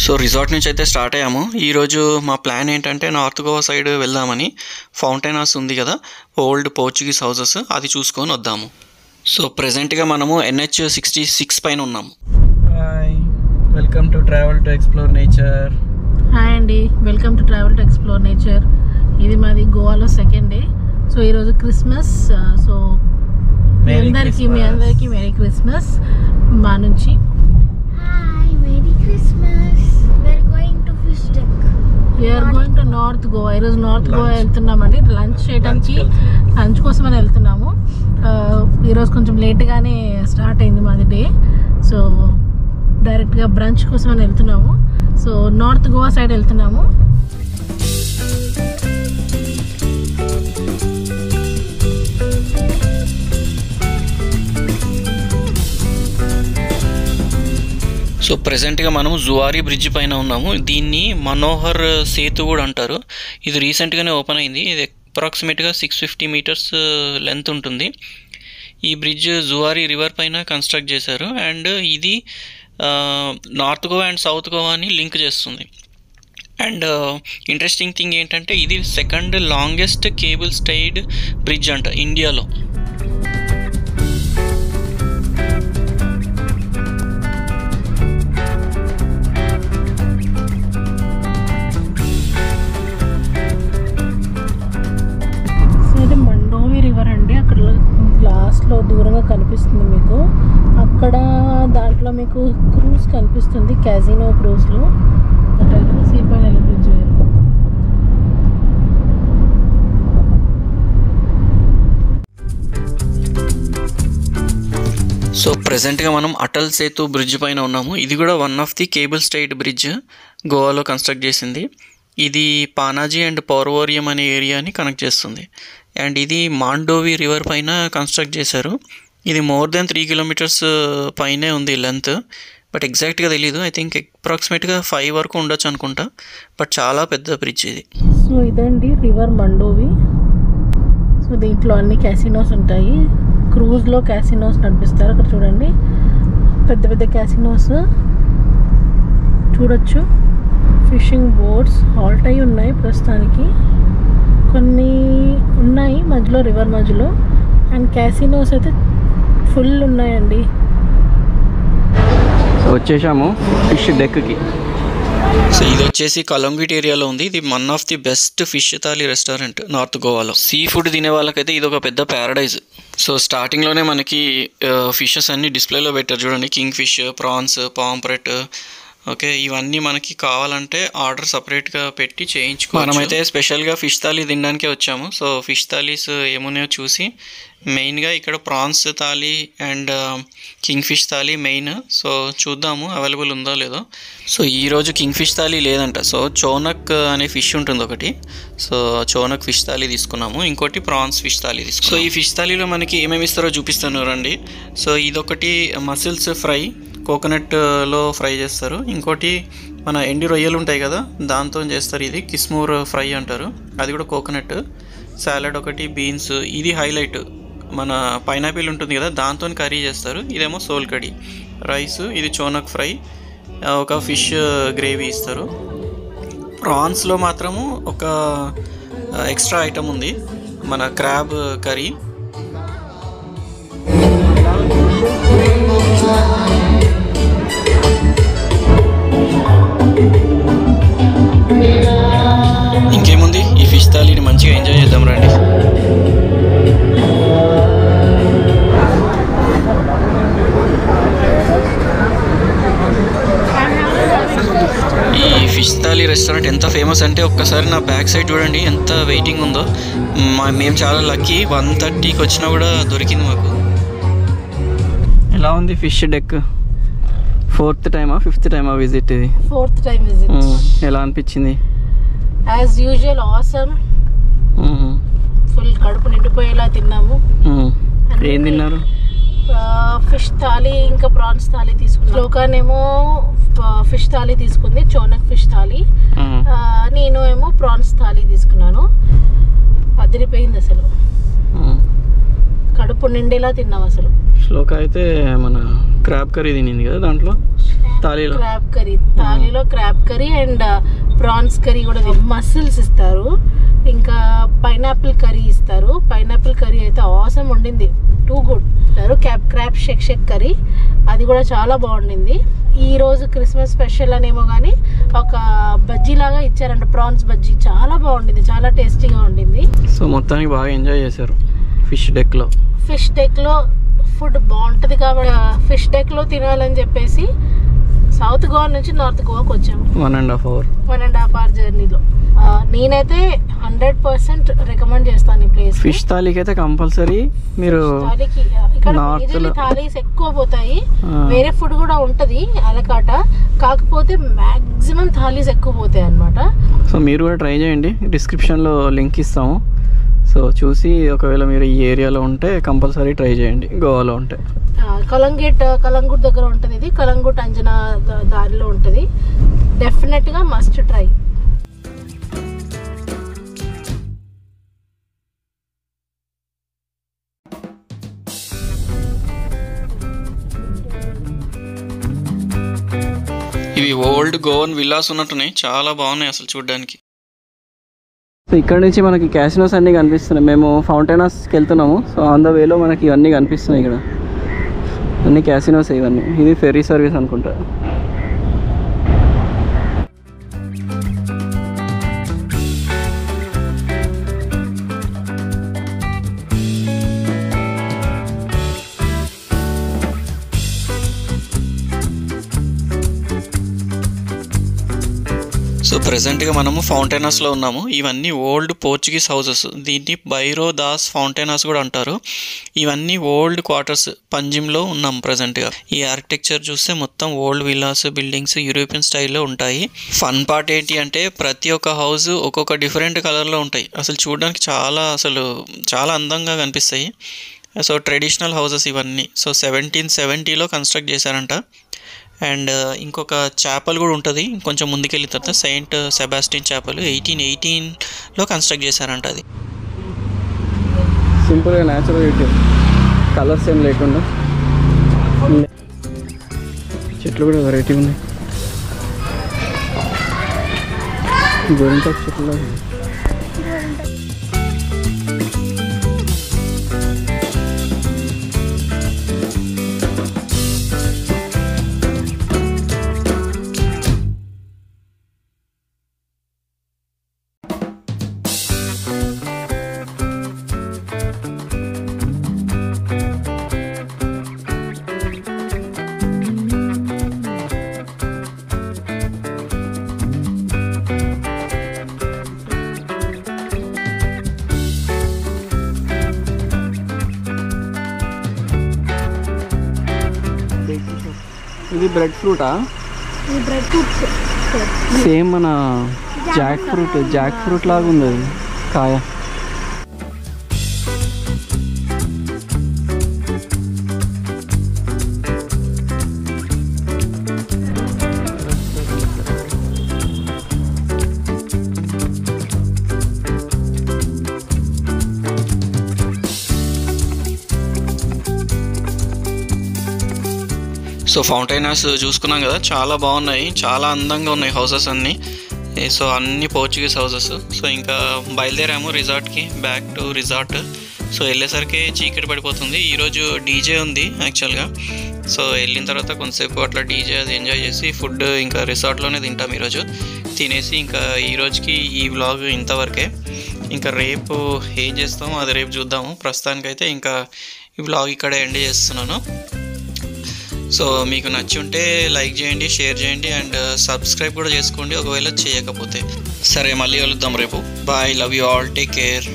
So resort నుంచి అయితే start అయ్యాము. ఈరోజు మా ప్లాన్ ఏంటంటే నార్త్ గోవా సైడ్ వెళ్దామని. ఫౌంటైన్ హౌస్ ఉంది కదా, ఓల్డ్ పోర్చుగీస్ హౌసెస్, అది చూసుకొని వద్దాము. సో ప్రెజెంట్గా మనము NH66 పైన ఉన్నాము. Hi, welcome to travel to explore nature. Hi అండి, welcome to travel to explore nature. ఇది మాది గోవాలో సెకండ్ డే. సో ఈరోజు క్రిస్మస్. సో మీ అందరికీ మెరీ క్రిస్మస్ మా నుంచి. Hi, Merry Christmas. We're going to fish deck. We're going to north Goa. ఈరోజు నార్త్ గోవా వెళ్తున్నామండి లంచ్ చేయడానికి. లంచ్ కోసం అని వెళ్తున్నాము. ఈరోజు కొంచెం లేట్గానే స్టార్ట్ అయింది మాది డే. సో డైరెక్ట్గా బ్రంచ్ కోసం అని వెళ్తున్నాము. సో నార్త్ గోవా సైడ్ వెళ్తున్నాము. సో ప్రెజెంట్గా మనము జువారీ బ్రిడ్జ్ పైన ఉన్నాము. దీన్ని మనోహర్ సేతు కూడా అంటారు. ఇది రీసెంట్గానే ఓపెన్ అయింది. ఇది అప్రాక్సిమేట్గా 650 మీటర్స్ లెంత్ ఉంటుంది. ఈ బ్రిడ్జ్ జువారీ రివర్ పైన కన్స్ట్రక్ట్ చేశారు. అండ్ ఇది నార్త్ గోవా అండ్ సౌత్ గోవాని లింక్ చేస్తుంది. అండ్ ఇంట్రెస్టింగ్ థింగ్ ఏంటంటే ఇది second longest cable stayed bridge అంట ఇండియాలో. రివర్ అండి, అక్కడ లాస్ట్లో దూరంగా కనిపిస్తుంది మీకు. అక్కడ దాంట్లో మీకు క్రూజ్ కనిపిస్తుంది, క్యాజినో క్రూజ్లో. సీపైన బ్రిడ్జ్. సో ప్రెజెంట్గా మనం అటల్ సేతు బ్రిడ్జ్ పైన ఉన్నాము. ఇది కూడా one of the cable stayed bridge గోవాలో కన్స్ట్రక్ట్ చేసింది. ఇది పానాజీ అండ్ పౌర్వోరియం అనే ఏరియాని కనెక్ట్ చేస్తుంది. అండ్ ఇది మాండోవి రివర్ పైన కన్స్ట్రక్ట్ చేశారు. ఇది మోర్ దెన్ 3 కిలోమీటర్స్ పైనే ఉంది లెంత్, బట్ ఎగ్జాక్ట్గా తెలీదు. ఐ థింక్ అప్రాక్సిమేట్గా 5 వరకు ఉండొచ్చు అనుకుంటా, బట్ చాలా పెద్ద బ్రిడ్జ్ ఇది. సో ఇదండి రివర్ మండోవి. సో దీంట్లో అన్ని క్యాసినోస్ ఉంటాయి. క్రూజ్లో క్యాసినోస్ నడిపిస్తారు. అక్కడ చూడండి, పెద్ద పెద్ద క్యాసినోస్ చూడొచ్చు. ఫిషింగ్ బోట్స్ హాల్ట్ అయి ఉన్నాయి ప్రస్తుతానికి. కొన్ని ఉన్నాయి మధ్యలో, రివర్ మధ్యలో. అండ్ క్యాసినోస్ అయితే ఫుల్ ఉన్నాయండి. సో వచ్చేసాము ఫిష్ డెక్కి. సో ఇది వచ్చేసి కలంగిట్ ఏరియాలో ఉంది. ఇది one of the best fish thali restaurant north గోవాలో. సీ ఫుడ్ తినే వాళ్ళకైతే ఇది ఒక పెద్ద ప్యారడైజ్. సో స్టార్టింగ్లోనే మనకి ఫిషెస్ అన్ని డిస్ప్లేలో పెట్టారు చూడండి. King fish, prawns, pomfret. Okay, ఇవన్నీ మనకి కావాలంటే ఆర్డర్ సపరేట్గా పెట్టి చేయించుకో. మనమైతే స్పెషల్గా ఫిష్ థాలీ తినడానికే వచ్చాము. సో ఫిష్ థాలీస్ ఏమున్నాయో చూసి, మెయిన్గా ఇక్కడ prawns thali and king fish thali main. So చూద్దాము అవైలబుల్ ఉందో లేదో. సో ఈరోజు కింగ్ ఫిష్ థాలీ లేదంట. సో చోనక్ అనే ఫిష్ ఉంటుంది ఒకటి. సో చోనక్ ఫిష్ థాలీ తీసుకున్నాము. ఇంకోటి ప్రాన్స్ ఫిష్ థాలీ తీసుకున్నాము. సో ఈ ఫిష్ థాలీలో మనకి ఏమేమి ఇస్తారో చూపిస్తాను రండి. సో ఇదొకటి మసిల్స్ ఫ్రై, కోకోనట్లో ఫ్రై చేస్తారు. ఇంకోటి మన ఎండి రొయ్యలు ఉంటాయి కదా, దాంతో చేస్తారు. ఇది కిస్మూర్ ఫ్రై అంటారు, అది కూడా కోకోనట్. సాలడ్ ఒకటి, బీన్స్. ఇది హైలైట్, మన పైనాపిల్ ఉంటుంది కదా, దాంతో కర్రీ చేస్తారు. ఇదేమో సోల్ కర్రీ. రైస్, ఇది చోనక్ ఫ్రై, ఒక ఫిష్ గ్రేవీ ఇస్తారు. ప్రాన్స్లో మాత్రము ఒక ఎక్స్ట్రా ఐటమ్ ఉంది, మన క్రాబ్ కర్రీ. ఇంకేముంది, ఈ ఫిష్ థాలీని మంచిగా ఎంజాయ్ చేద్దాం రండి. ఈ ఫిష్ థాలీ రెస్టారెంట్ ఎంత ఫేమస్ అంటే ఒక్కసారి నా బ్యాక్ సైడ్ చూడండి ఎంత వెయిటింగ్ ఉందో. మేము చాలా లక్కీ, 1:30కి వచ్చినా కూడా దొరికింది మాకు. ఎలా ఉంది ఫిష్ డెక్? 4th టైమా 5th టైమా విజిట్? ఇది 4th టైం విజిట్. ఎలా అనిపించింది? As usual awesome. ఫుల్ కడుపు నిండిపోయేలా తిన్నాము. ఏం తిన్నారు? ఫిష్ థాలీ ఇంకా ప్రాన్స్ థాలీ తీసుకున్నాం. శ్లోకానేమో ఫిష్ థాలీ తీసుకుంది, చోనక్ ఫిష్ థాలీ. నేను ఏమో ప్రాన్స్ థాలీ తీసుకున్నాను. అదిరిపోయింది అసలు, కడుపు నిండేలా తిన్నాం అసలు. శ్లోక అయితే మన క్రాబ్ కర్రీ తినింది కదా దాంట్లో థాలీలో. థాలీలో crab curry and prawns curry కూడా మసిల్స్ ఇస్తారు. ఇంకా పైనాపిల్ కర్రీ ఇస్తారు. పైనాపిల్ కర్రీ అయితే ఆసమ్ ఉండింది, టూ గుడ్. క్రాబ్ షెక్ కర్రీ అది కూడా చాలా బాగుండింది. ఈ రోజు క్రిస్మస్ స్పెషల్ అనేమో కానీ ఒక బజ్జీ లాగా ఇచ్చారంట, ప్రాన్స్ బజ్జీ. చాలా బాగుండింది, చాలా టేస్టీగా ఉండింది. సో మొత్తానికి బాగా ఎంజాయ్ చేశారు ఫిష్ డెక్లో. ఫిష్ డెక్లో ఫుడ్ బాగుంటుంది కాబట్టి ఫిష్ డెక్లో తినాలని చెప్పేసి సౌత్ గోవా నుంచి నార్త్ గోవాకి వచ్చాము. 1.5 hour జర్నీలో. నేనైతే 100% రికమెండ్ చేస్తాను ఈ ప్లేస్. ఫిష్ థాలీకి అయితే కంపల్సరీ మీరు ఇక్కడ థాలీస్ ఎక్కువ పోతాయి. వేరే ఫుడ్ కూడా ఉంటది అలకాట, కాకపోతే మాక్సిమం థాలీస్ ఎక్కువ పోతాయి అన్నమాట. సో మీరు కూడా ట్రై చేయండి, డిస్క్రిప్షన్లో లింక్ ఇస్తాము. సో చూసి ఒకవేళ మీరు ఈ ఏరియాలో ఉంటే కంపల్సరీ ట్రై చేయండి, గోవాలో ఉంటే. కలంగుట్ దగ్గర ఉంటుంది ఇది. కలంగుట్ అంజనా దారిలో ఉంటుంది. డెఫినెట్గా మస్ట్ ట్రై. ఇవి ఓల్డ్ గోవన్ విల్లాస్ ఉన్నట్టున్నాయి, చాలా బాగున్నాయి అసలు చూడడానికి. సో ఇక్కడ నుంచి మనకి క్యాసినోస్ అన్నీ కనిపిస్తున్నాయి. మేము ఫౌంటైనాస్కి వెళ్తున్నాము. సో ఆన్ ద వేలో మనకి ఇవన్నీ కనిపిస్తున్నాయి. ఇక్కడ అన్ని క్యాసినోస్ ఇవన్నీ. ఇది ఫెర్రీ సర్వీస్ అనుకుంటా. సో ప్రెజెంట్గా మనము ఫౌంటైనాస్లో ఉన్నాము. ఇవన్నీ ఓల్డ్ పోర్చుగీస్ హౌసెస్. దీన్ని బైరో దాస్ ఫౌంటైనాస్ కూడా అంటారు. ఇవన్నీ ఓల్డ్ క్వార్టర్స్ పంజిమ్లో ఉన్నాం ప్రజెంట్గా. ఈ ఆర్కిటెక్చర్ చూస్తే మొత్తం ఓల్డ్ విల్లాస్, బిల్డింగ్స్ యూరోపియన్ స్టైల్లో ఉంటాయి. ఫన్ పార్ట్ ఏంటి అంటే ప్రతి ఒక్క హౌస్ ఒక్కొక్క డిఫరెంట్ కలర్లో ఉంటాయి. అసలు చూడడానికి చాలా అందంగా కనిపిస్తాయి. సో ట్రెడిషనల్ హౌసెస్ ఇవన్నీ. సో 1770లో కన్స్ట్రక్ట్ చేశారంట. అండ్ ఇంకొక చాపల్ కూడా ఉంటుంది కొంచెం ముందుకెళ్ళిన తర్వాత, సెయింట్ సెబాస్టియన్ చాపల్ 1818లో కన్స్ట్రక్ట్ చేశారంట. అది సింపుల్గా న్యాచురల్ బ్యూటీ, కలర్స్ ఏం లేకుండా. చెట్లు కూడా వెరైటీ ఉన్నాయి. గోరింటాకు చెట్లు. ఇది బ్రెడ్ ఫ్రూటా? సేమ్ మన జాక్ ఫ్రూట్ లాగా ఉంది అది కాయ. సో ఫౌంటైనాస్ చూసుకున్నాం కదా, చాలా బాగున్నాయి, చాలా అందంగా ఉన్నాయి హౌసెస్ అన్నీ. సో అన్ని పోర్చుగీస్ హౌసెస్. సో ఇంకా బయలుదేరాము రిసార్ట్కి, బ్యాక్ టు రిసార్ట్. సో వెళ్ళేసరికి చీకటి పడిపోతుంది. ఈరోజు డీజే ఉంది యాక్చువల్గా. సో వెళ్ళిన తర్వాత కొంతసేపు అట్లా డీజే అది ఎంజాయ్ చేసి ఫుడ్ ఇంకా రిసార్ట్లోనే తింటాం ఈరోజు. తినేసి ఇంకా ఈరోజుకి ఈ వ్లాగ్ ఇంతవరకే. ఇంకా రేపు ఏం చేస్తామో అది రేపు చూద్దాము. ప్రస్తుతానికైతే ఇంకా ఈ వ్లాగ్ ఇక్కడే ఎండ్ చేస్తున్నాను. సో మీకు నచ్చి ఉంటే లైక్ చేయండి, షేర్ చేయండి అండ్ సబ్స్క్రైబ్ కూడా చేసుకోండి ఒకవేళ చేయకపోతే. సరే మళ్ళీ కలుద్దాం రేపు. Bye, love you all, take care.